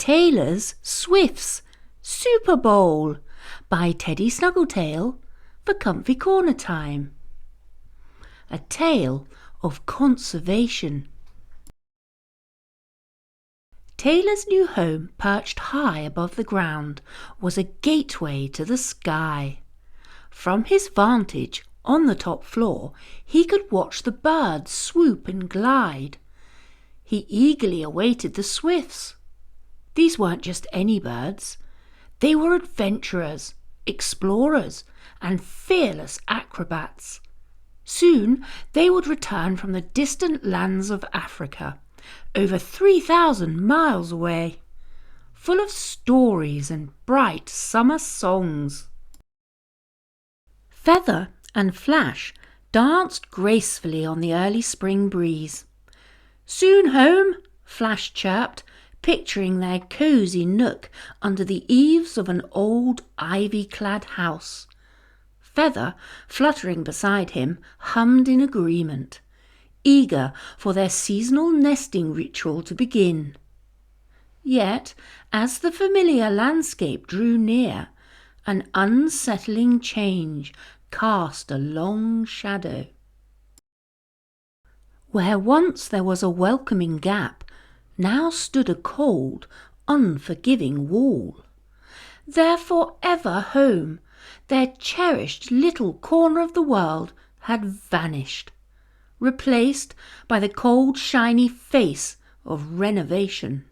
Taylor's Swifts Super Bowl by Teddy Snuggletale for comfy corner time. A tale of conservation. Taylor's new home, perched high above the ground, was a gateway to the sky. From his vantage on the top floor, he could watch the birds swoop and glide. He eagerly awaited the swifts. These weren't just any birds. They were adventurers, explorers, and fearless acrobats. Soon they would return from the distant lands of Africa, over 3,000 miles away, full of stories and bright summer songs. Feather and Flash danced gracefully on the early spring breeze. "Soon home," Flash chirped, picturing their cosy nook under the eaves of an old ivy-clad house. Feather, fluttering beside him, hummed in agreement, eager for their seasonal nesting ritual to begin. Yet, as the familiar landscape drew near, an unsettling change cast a long shadow. Where once there was a welcoming gap, now stood a cold, unforgiving wall. Their forever home, their cherished little corner of the world, had vanished, replaced by the cold, shiny face of renovation.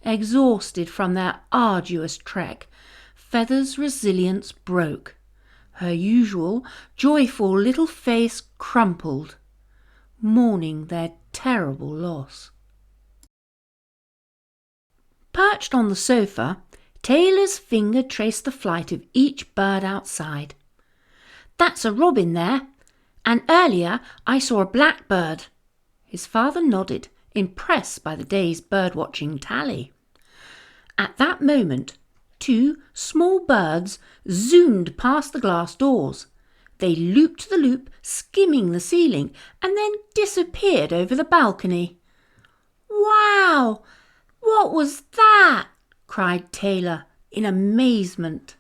Exhausted from their arduous trek, Feather's resilience broke. Her usual joyful little face crumpled, mourning their terrible loss. Perched on the sofa, Taylor's finger traced the flight of each bird outside. "That's a robin there, and earlier I saw a blackbird." His father nodded, impressed by the day's bird-watching tally. At that moment, two small birds zoomed past the glass doors. They looped the loop, skimming the ceiling, and then disappeared over the balcony. "Wow! What was that?" cried Taylor in amazement.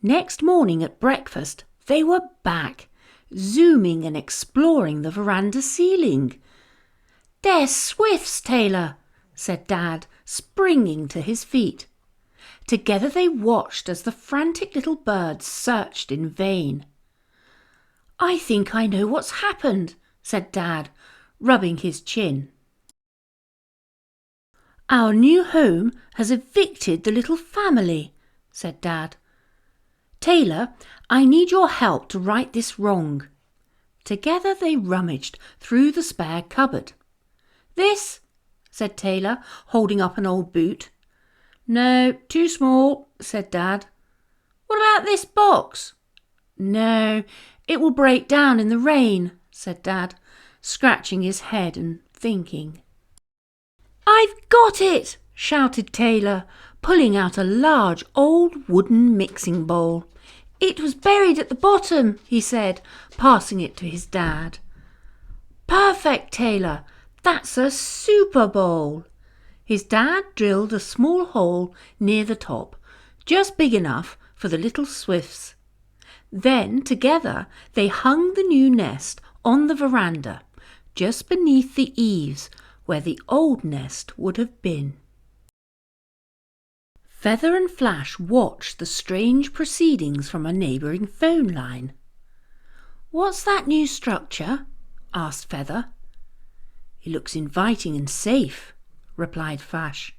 Next morning at breakfast, they were back, zooming and exploring the veranda ceiling. "They're swifts, Taylor," said Dad, springing to his feet. Together they watched as the frantic little birds searched in vain. "I think I know what's happened," said Dad, rubbing his chin. "Our new home has evicted the little family," said Dad. "Taylor, I need your help to right this wrong." Together they rummaged through the spare cupboard. "This?" said Taylor, holding up an old boot. "No, too small," said Dad. "What about this box?" "No, it will break down in the rain," said Dad, scratching his head and thinking. "I've got it!" shouted Taylor, pulling out a large old wooden mixing bowl. "It was buried at the bottom," he said, passing it to his dad. "Perfect, Taylor! That's a super bowl!" His dad drilled a small hole near the top, just big enough for the little swifts. Then together they hung the new nest on the veranda, just beneath the eaves where the old nest would have been. Feather and Flash watched the strange proceedings from a neighbouring phone line. "What's that new structure?" asked Feather. "It looks inviting and safe," replied Flash.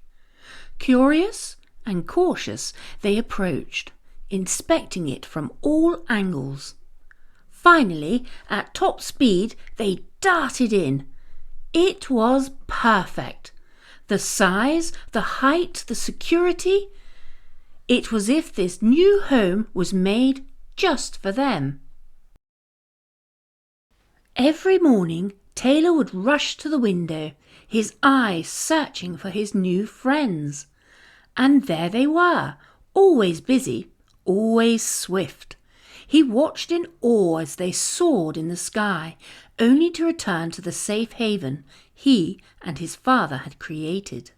Curious and cautious, they approached, inspecting it from all angles. Finally, at top speed, they darted in. It was perfect. The size, the height, the security. It was as if this new home was made just for them. Every morning, Taylor would rush to the window, his eyes searching for his new friends. And there they were, always busy, always swift. He watched in awe as they soared in the sky, only to return to the safe haven he and his father had created.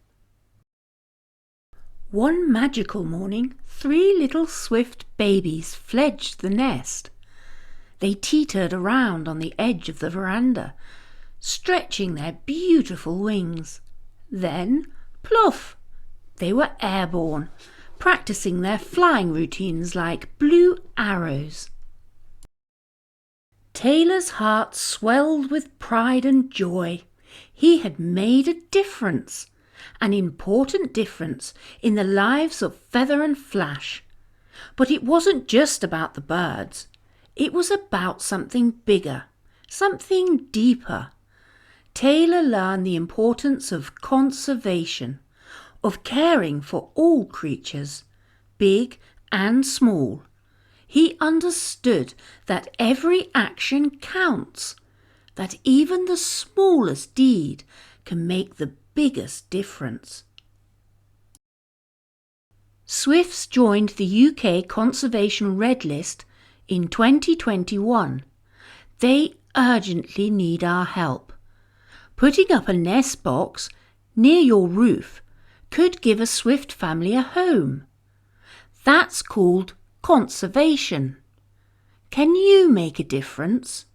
One magical morning, 3 little swift babies fledged the nest. They teetered around on the edge of the veranda, stretching their beautiful wings. Then, pluff! They were airborne, practicing their flying routines like blue arrows. Taylor's heart swelled with pride and joy. He had made a difference, an important difference in the lives of Feather and Flash. But it wasn't just about the birds. It was about something bigger, something deeper. Taylor learned the importance of conservation, of caring for all creatures, big and small. He understood that every action counts, that even the smallest deed can make the biggest difference. Swifts joined the UK Conservation Red List in 2021. They urgently need our help. Putting up a nest box near your roof could give a swift family a home. That's called conservation. Can you make a difference?